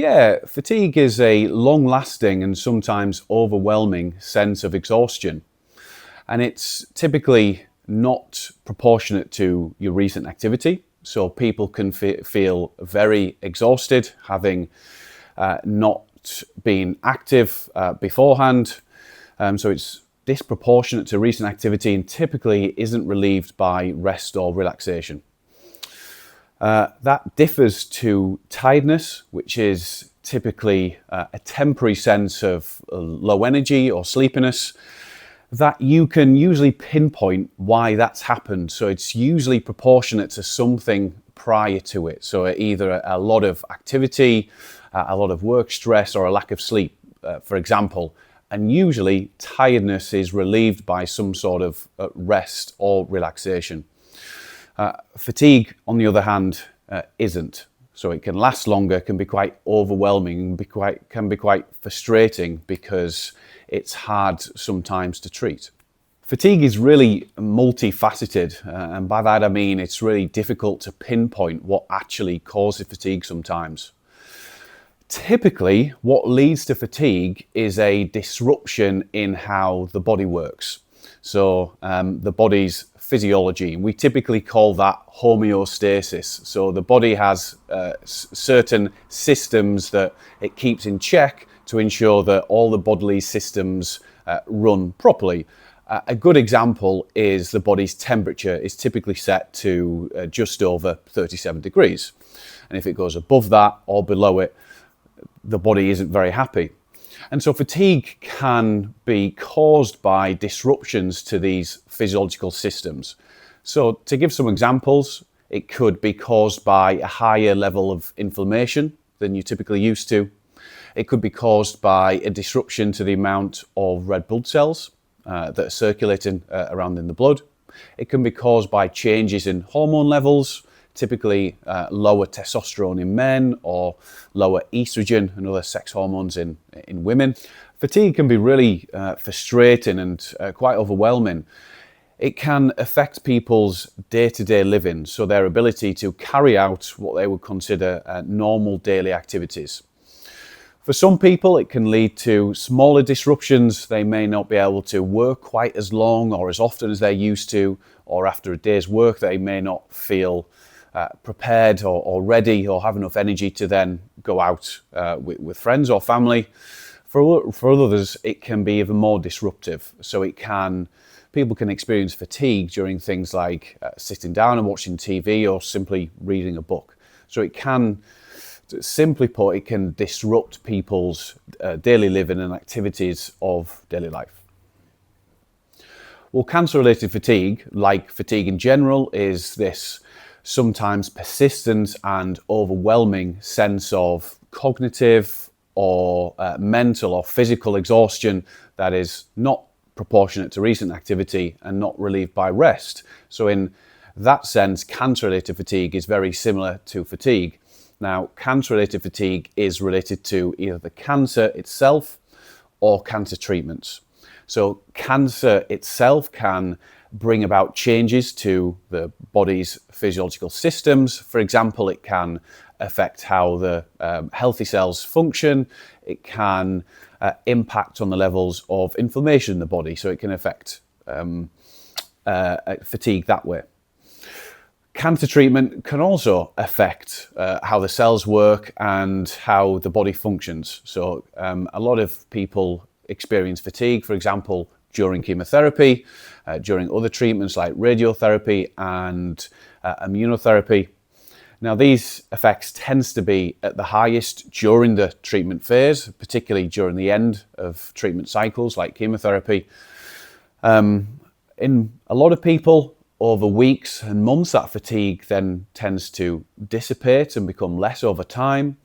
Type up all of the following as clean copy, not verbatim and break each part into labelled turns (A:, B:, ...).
A: Yeah, fatigue is a long-lasting and sometimes overwhelming sense of exhaustion, and it's typically not proportionate to your recent activity. So people can feel very exhausted, having not been active beforehand. So it's disproportionate to recent activity and typically isn't relieved by rest or relaxation. That differs to tiredness, which is typically a temporary sense of low energy or sleepiness that you can usually pinpoint why that's happened. So it's usually proportionate to something prior to it. So either a lot of activity, a lot of work stress, or a lack of sleep, for example. And usually tiredness is relieved by some sort of rest or relaxation. Fatigue, on the other hand, isn't. So it can last longer, can be quite overwhelming, can be quite frustrating because it's hard sometimes to treat. Fatigue is really multifaceted, and by that I mean it's really difficult to pinpoint what actually causes fatigue sometimes. Typically, what leads to fatigue is a disruption in how the body works. So the body's physiology, we typically call that homeostasis. So the body has certain systems that it keeps in check to ensure that all the bodily systems run properly. A good example is the body's temperature is typically set to just over 37 degrees. And if it goes above that or below it, the body isn't very happy. And so fatigue can be caused by disruptions to these physiological systems. So to give some examples, it could be caused by a higher level of inflammation than you're typically used to. It could be caused by a disruption to the amount of red blood cells that are circulating around in the blood. It can be caused by changes in hormone levels, typically lower testosterone in men or lower estrogen and other sex hormones in women. Fatigue can be really frustrating and quite overwhelming. It can affect people's day-to-day living, so their ability to carry out what they would consider normal daily activities. For some people, it can lead to smaller disruptions. They may not be able to work quite as long or as often as they're used to, or after a day's work, they may not feel prepared or ready or have enough energy to then go out with friends or family. For others, it can be even more disruptive. So people can experience fatigue during things like sitting down and watching TV or simply reading a book. So it can, simply put, it can disrupt people's daily living and activities of daily life. Well, cancer-related fatigue, like fatigue in general, is this sometimes persistent and overwhelming sense of cognitive or mental or physical exhaustion that is not proportionate to recent activity and not relieved by rest. So in that sense, cancer-related fatigue is very similar to fatigue. Now, cancer-related fatigue is related to either the cancer itself or cancer treatments. So cancer itself can bring about changes to the body's physiological systems. For example, it can affect how the healthy cells function. It can impact on the levels of inflammation in the body, so it can affect fatigue that way. Cancer treatment can also affect how the cells work and how the body functions. So a lot of people experience fatigue, for example, during chemotherapy, during other treatments like radiotherapy and immunotherapy. Now, these effects tends to be at the highest during the treatment phase, particularly during the end of treatment cycles like chemotherapy. In a lot of people, over weeks and months, that fatigue then tends to dissipate and become less over time.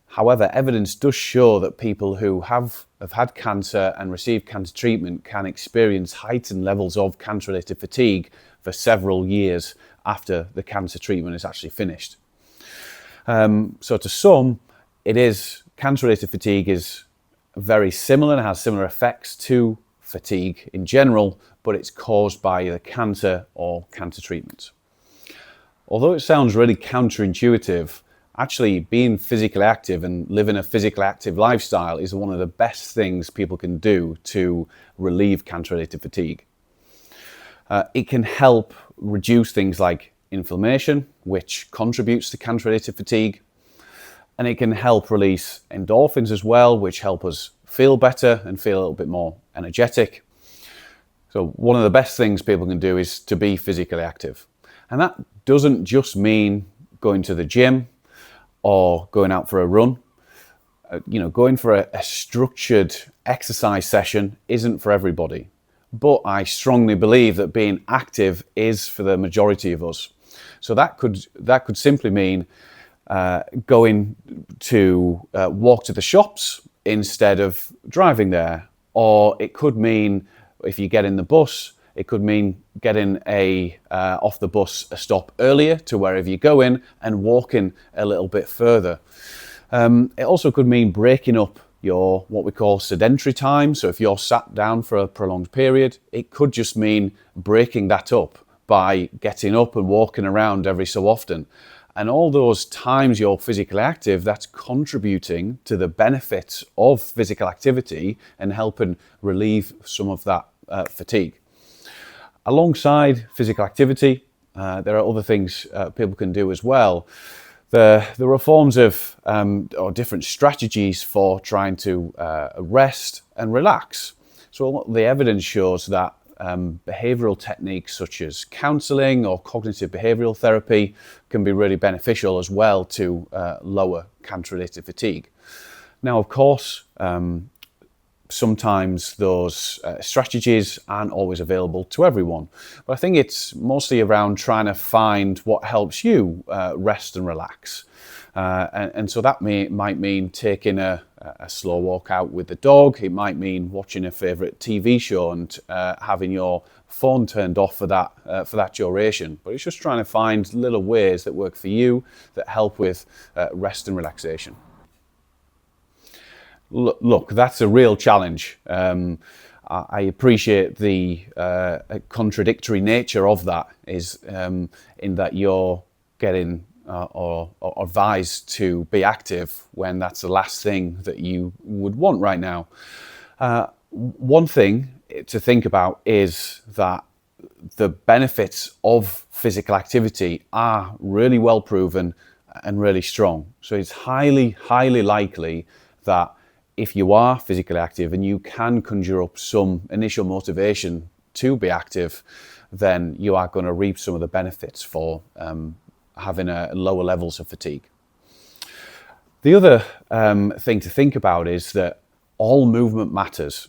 A: However, evidence does show that people who have had cancer and received cancer treatment can experience heightened levels of cancer-related fatigue for several years after the cancer treatment is actually finished. So to some, cancer-related fatigue is very similar and has similar effects to fatigue in general, but it's caused by either cancer or cancer treatments. Although it sounds really counterintuitive, actually being physically active and living a physically active lifestyle is one of the best things people can do to relieve cancer-related fatigue. It can help reduce things like inflammation, which contributes to cancer-related fatigue. And it can help release endorphins as well, which help us feel better and feel a little bit more energetic. So one of the best things people can do is to be physically active. And that doesn't just mean going to the gym or going out for a run. Going for a structured exercise session isn't for everybody. But I strongly believe that being active is for the majority of us. So that could simply mean going to walk to the shops instead of driving there. Or it could mean, if you get in the bus, it could mean getting off the bus a stop earlier to wherever you're going and walking a little bit further. It also could mean breaking up your what we call sedentary time. So if you're sat down for a prolonged period, it could just mean breaking that up by getting up and walking around every so often. And all those times you're physically active, that's contributing to the benefits of physical activity and helping relieve some of that fatigue. Alongside physical activity, there are other things people can do as well. There are forms of or different strategies for trying to rest and relax. So the evidence shows that behavioral techniques such as counseling or cognitive behavioral therapy can be really beneficial as well to lower cancer-related fatigue. Now, of course, sometimes those strategies aren't always available to everyone, but I think it's mostly around trying to find what helps you rest and relax. And so that might mean taking a slow walk out with the dog. It might mean watching a favorite TV show and having your phone turned off for that duration. But it's just trying to find little ways that work for you that help with rest and relaxation. Look, that's a real challenge. I appreciate the contradictory nature of that, is in that you're getting or advised to be active when that's the last thing that you would want right now. One thing to think about is that the benefits of physical activity are really well proven and really strong. So it's highly, highly likely that if you are physically active and you can conjure up some initial motivation to be active, then you are going to reap some of the benefits for having lower levels of fatigue. The other thing to think about is that all movement matters.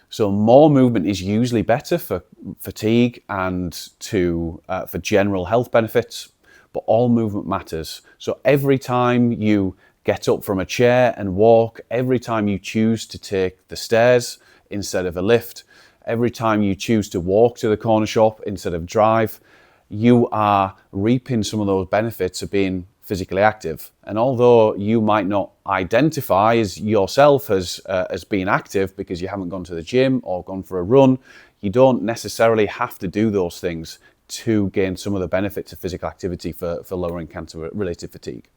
A: So more movement is usually better for fatigue and for general health benefits, but all movement matters. So every time you get up from a chair and walk, every time you choose to take the stairs instead of a lift, every time you choose to walk to the corner shop instead of drive, you are reaping some of those benefits of being physically active. And although you might not identify as yourself as being active because you haven't gone to the gym or gone for a run, you don't necessarily have to do those things to gain some of the benefits of physical activity for lowering cancer-related fatigue.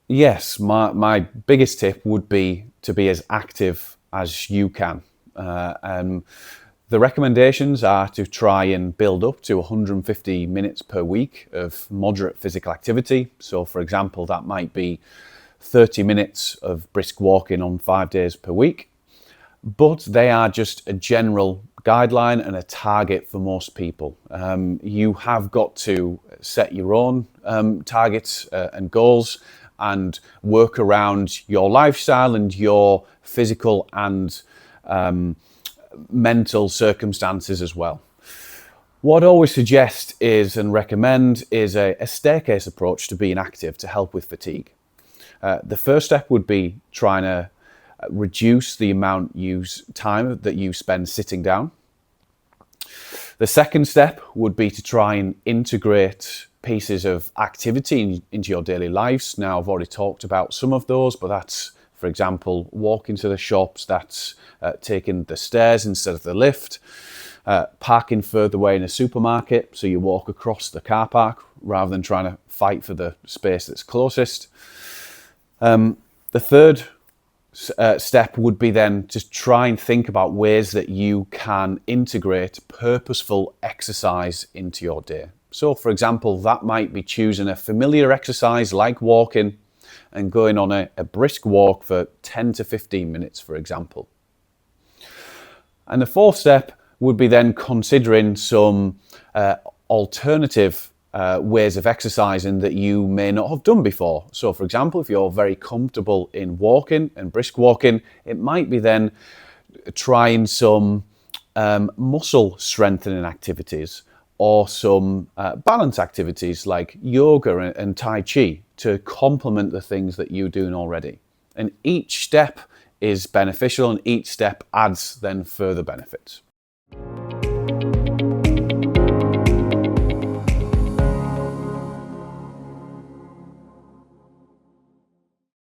A: Yes, my biggest tip would be to be as active as you can. The recommendations are to try and build up to 150 minutes per week of moderate physical activity. So for example, that might be 30 minutes of brisk walking on 5 days per week. But they are just a general guideline and a target for most people. You have got to set your own targets and goals and work around your lifestyle and your physical and mental circumstances as well. What I always suggest and recommend is a staircase approach to being active to help with fatigue. The first step would be trying to reduce the time that you spend sitting down. The second step would be to try and integrate pieces of activity into your daily lives. Now, I've already talked about some of those, but that's, for example, walking to the shops, that's taking the stairs instead of the lift, parking further away in a supermarket, so you walk across the car park rather than trying to fight for the space that's closest. The third step would be then just try and think about ways that you can integrate purposeful exercise into your day. So, for example, that might be choosing a familiar exercise like walking and going on a brisk walk for 10 to 15 minutes, for example. And the fourth step would be then considering some alternative ways of exercising that you may not have done before. So, for example, if you're very comfortable in walking and brisk walking, it might be then trying some muscle strengthening activities or some balance activities like yoga and Tai Chi to complement the things that you're doing already. And each step is beneficial and each step adds then further benefits.